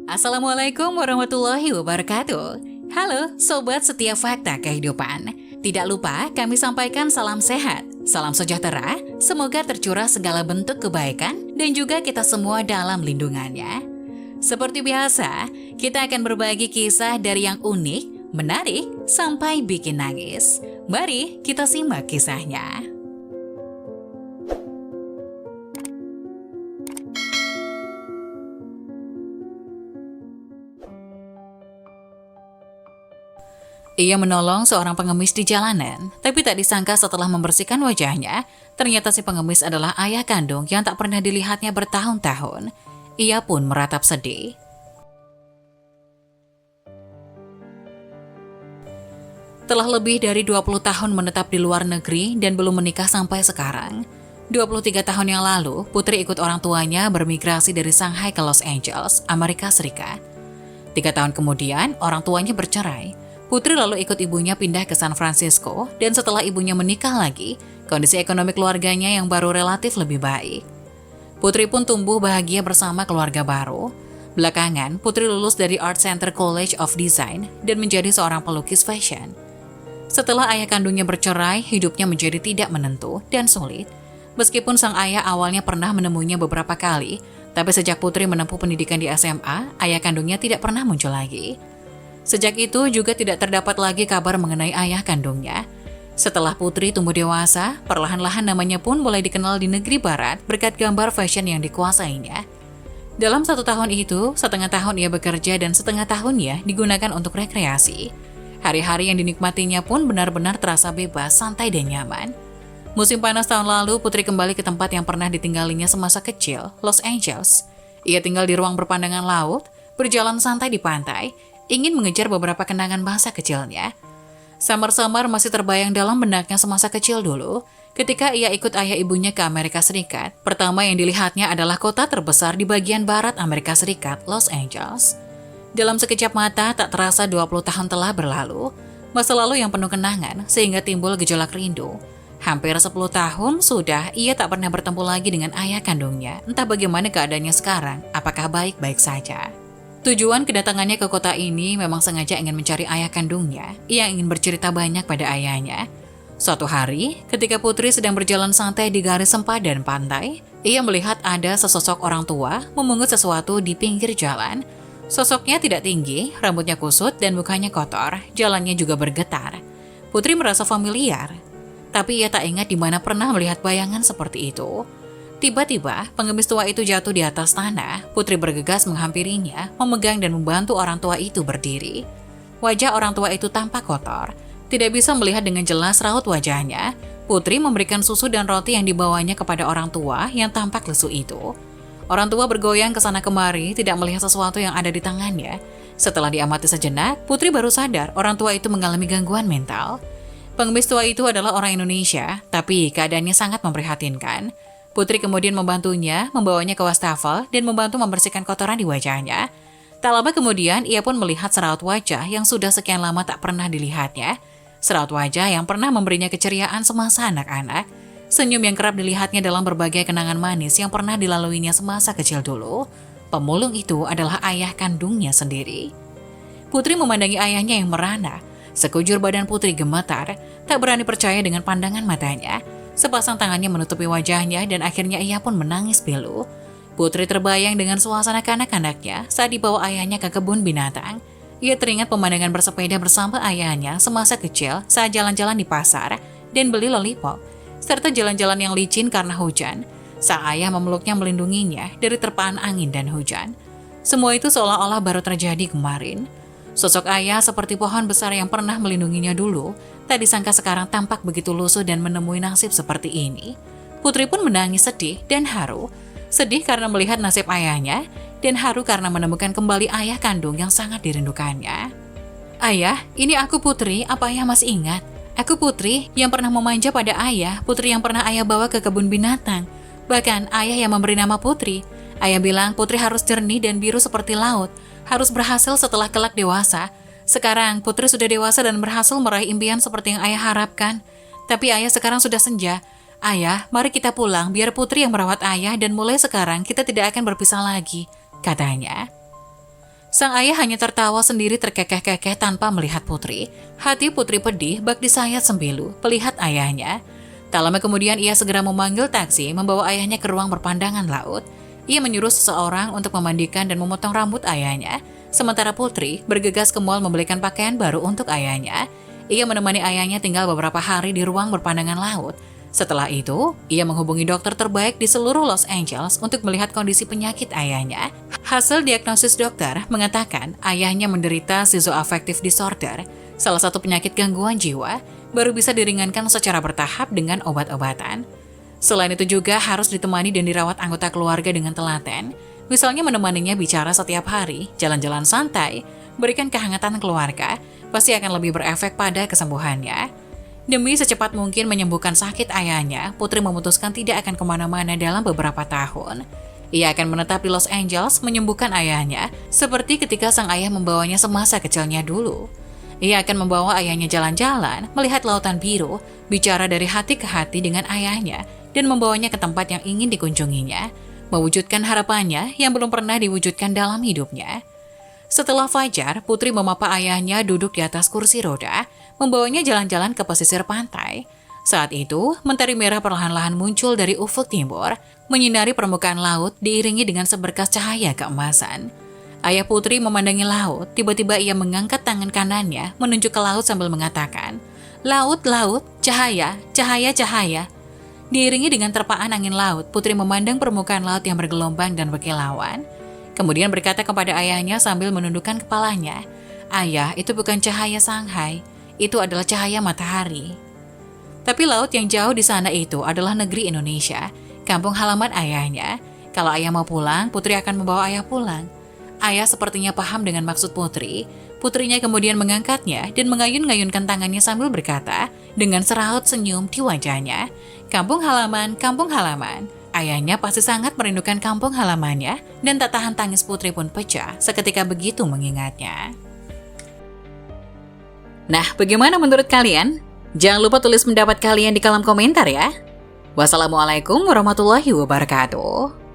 Assalamualaikum warahmatullahi wabarakatuh. Halo Sobat Setia Fakta Kehidupan. Tidak lupa kami sampaikan salam sehat, salam sejahtera, semoga tercurah segala bentuk kebaikan dan juga kita semua dalam lindungannya. Seperti biasa, kita akan berbagi kisah dari yang unik, menarik, sampai bikin nangis. Mari kita simak kisahnya. Ia menolong seorang pengemis di jalanan, tapi tak disangka setelah membersihkan wajahnya, ternyata si pengemis adalah ayah kandung yang tak pernah dilihatnya bertahun-tahun. Ia pun meratap sedih. Telah lebih dari 20 tahun menetap di luar negeri dan belum menikah sampai sekarang. 23 tahun yang lalu, Putri ikut orang tuanya bermigrasi dari Shanghai ke Los Angeles, Amerika Serikat. 3 tahun kemudian, orang tuanya bercerai. Putri lalu ikut ibunya pindah ke San Francisco, dan setelah ibunya menikah lagi, kondisi ekonomi keluarganya yang baru relatif lebih baik. Putri pun tumbuh bahagia bersama keluarga baru. Belakangan, Putri lulus dari Art Center College of Design dan menjadi seorang pelukis fashion. Setelah ayah kandungnya bercerai, hidupnya menjadi tidak menentu dan sulit. Meskipun sang ayah awalnya pernah menemuinya beberapa kali, tapi sejak Putri menempuh pendidikan di SMA, ayah kandungnya tidak pernah muncul lagi. Sejak itu juga tidak terdapat lagi kabar mengenai ayah kandungnya. Setelah Putri tumbuh dewasa, perlahan-lahan namanya pun mulai dikenal di negeri barat berkat gambar fashion yang dikuasainya. Dalam 1 tahun itu, setengah tahun ia bekerja dan setengah tahunnya digunakan untuk rekreasi. Hari-hari yang dinikmatinya pun benar-benar terasa bebas, santai dan nyaman. Musim panas tahun lalu, Putri kembali ke tempat yang pernah ditinggalinya semasa kecil, Los Angeles. Ia tinggal di ruang berpandangan laut, berjalan santai di pantai, ingin mengejar beberapa kenangan masa kecilnya. Samar-samar masih terbayang dalam benaknya semasa kecil dulu, ketika ia ikut ayah ibunya ke Amerika Serikat. Pertama yang dilihatnya adalah kota terbesar di bagian barat Amerika Serikat, Los Angeles. Dalam sekejap mata, tak terasa 20 tahun telah berlalu, masa lalu yang penuh kenangan sehingga timbul gejolak rindu. Hampir 10 tahun sudah ia tak pernah bertemu lagi dengan ayah kandungnya. Entah bagaimana keadaannya sekarang, apakah baik-baik saja. Tujuan kedatangannya ke kota ini memang sengaja ingin mencari ayah kandungnya. Ia ingin bercerita banyak pada ayahnya. Suatu hari, ketika Putri sedang berjalan santai di garis sempadan pantai, ia melihat ada sesosok orang tua memungut sesuatu di pinggir jalan. Sosoknya tidak tinggi, rambutnya kusut dan mukanya kotor, jalannya juga bergetar. Putri merasa familiar, tapi ia tak ingat di mana pernah melihat bayangan seperti itu. Tiba-tiba, pengemis tua itu jatuh di atas tanah. Putri bergegas menghampirinya, memegang dan membantu orang tua itu berdiri. Wajah orang tua itu tampak kotor. Tidak bisa melihat dengan jelas raut wajahnya. Putri memberikan susu dan roti yang dibawanya kepada orang tua yang tampak lesu itu. Orang tua bergoyang ke sana kemari, tidak melihat sesuatu yang ada di tangannya. Setelah diamati sejenak, Putri baru sadar orang tua itu mengalami gangguan mental. Pengemis tua itu adalah orang Indonesia, tapi keadaannya sangat memprihatinkan. Putri kemudian membantunya, membawanya ke wastafel dan membantu membersihkan kotoran di wajahnya. Tak lama kemudian, ia pun melihat seraut wajah yang sudah sekian lama tak pernah dilihatnya. Seraut wajah yang pernah memberinya keceriaan semasa anak-anak. Senyum yang kerap dilihatnya dalam berbagai kenangan manis yang pernah dilaluinya semasa kecil dulu. Pemulung itu adalah ayah kandungnya sendiri. Putri memandangi ayahnya yang merana. Sekujur badan Putri gemetar, tak berani percaya dengan pandangan matanya. Sepasang tangannya menutupi wajahnya dan akhirnya ia pun menangis pilu. Putri terbayang dengan suasana kanak-kanaknya saat dibawa ayahnya ke kebun binatang. Ia teringat pemandangan bersepeda bersama ayahnya semasa kecil saat jalan-jalan di pasar dan beli lollipop, serta jalan-jalan yang licin karena hujan. Sang ayah memeluknya melindunginya dari terpaan angin dan hujan. Semua itu seolah-olah baru terjadi kemarin. Sosok ayah seperti pohon besar yang pernah melindunginya dulu, tak disangka sekarang tampak begitu lusuh dan menemui nasib seperti ini. Putri pun menangis sedih dan haru. Sedih karena melihat nasib ayahnya, dan haru karena menemukan kembali ayah kandung yang sangat dirindukannya. Ayah, ini aku Putri, apa ayah masih ingat? Aku Putri yang pernah memanja pada ayah, Putri yang pernah ayah bawa ke kebun binatang. Bahkan ayah yang memberi nama Putri. Ayah bilang Putri harus jernih dan biru seperti laut, harus berhasil setelah kelak dewasa. Sekarang Putri sudah dewasa dan berhasil meraih impian seperti yang ayah harapkan. Tapi ayah sekarang sudah senja. Ayah, mari kita pulang biar Putri yang merawat ayah dan mulai sekarang kita tidak akan berpisah lagi, katanya. Sang ayah hanya tertawa sendiri terkekeh-kekeh tanpa melihat Putri. Hati Putri pedih bak disayat sembilu melihat ayahnya. Tak lama kemudian ia segera memanggil taksi membawa ayahnya ke ruang berpandangan laut. Ia menyuruh seseorang untuk memandikan dan memotong rambut ayahnya. Sementara Putri bergegas ke mal membelikan pakaian baru untuk ayahnya. Ia menemani ayahnya tinggal beberapa hari di ruang berpandangan laut. Setelah itu, ia menghubungi dokter terbaik di seluruh Los Angeles untuk melihat kondisi penyakit ayahnya. Hasil diagnosis dokter mengatakan ayahnya menderita schizoaffective disorder, salah satu penyakit gangguan jiwa, baru bisa diringankan secara bertahap dengan obat-obatan. Selain itu juga harus ditemani dan dirawat anggota keluarga dengan telaten, misalnya menemaninya bicara setiap hari, jalan-jalan santai, berikan kehangatan keluarga, pasti akan lebih berefek pada kesembuhannya. Demi secepat mungkin menyembuhkan sakit ayahnya, Putri memutuskan tidak akan kemana-mana dalam beberapa tahun. Ia akan menetap di Los Angeles menyembuhkan ayahnya, seperti ketika sang ayah membawanya semasa kecilnya dulu. Ia akan membawa ayahnya jalan-jalan, melihat lautan biru, bicara dari hati ke hati dengan ayahnya, dan membawanya ke tempat yang ingin dikunjunginya, mewujudkan harapannya yang belum pernah diwujudkan dalam hidupnya. Setelah fajar, Putri memapa ayahnya duduk di atas kursi roda, membawanya jalan-jalan ke pesisir pantai. Saat itu, mentari merah perlahan-lahan muncul dari ufuk timur, menyinari permukaan laut diiringi dengan seberkas cahaya keemasan. Ayah Putri memandangi laut, tiba-tiba ia mengangkat tangan kanannya menunjuk ke laut sambil mengatakan, "Laut, laut, cahaya, cahaya, cahaya." Diiringi dengan terpaan angin laut, Putri memandang permukaan laut yang bergelombang dan berkilauan. Kemudian berkata kepada ayahnya sambil menundukkan kepalanya, "Ayah, itu bukan cahaya Shanghai, itu adalah cahaya matahari." Tapi laut yang jauh di sana itu adalah negeri Indonesia, kampung halaman ayahnya. Kalau ayah mau pulang, Putri akan membawa ayah pulang. Ayah sepertinya paham dengan maksud Putri. Putrinya kemudian mengangkatnya dan mengayun-ngayunkan tangannya sambil berkata, dengan seraut senyum di wajahnya, "Kampung halaman, kampung halaman." Ayahnya pasti sangat merindukan kampung halamannya dan tak tahan tangis Putri pun pecah seketika begitu mengingatnya. Nah, bagaimana menurut kalian? Jangan lupa tulis pendapat kalian di kolom komentar ya. Wassalamualaikum warahmatullahi wabarakatuh.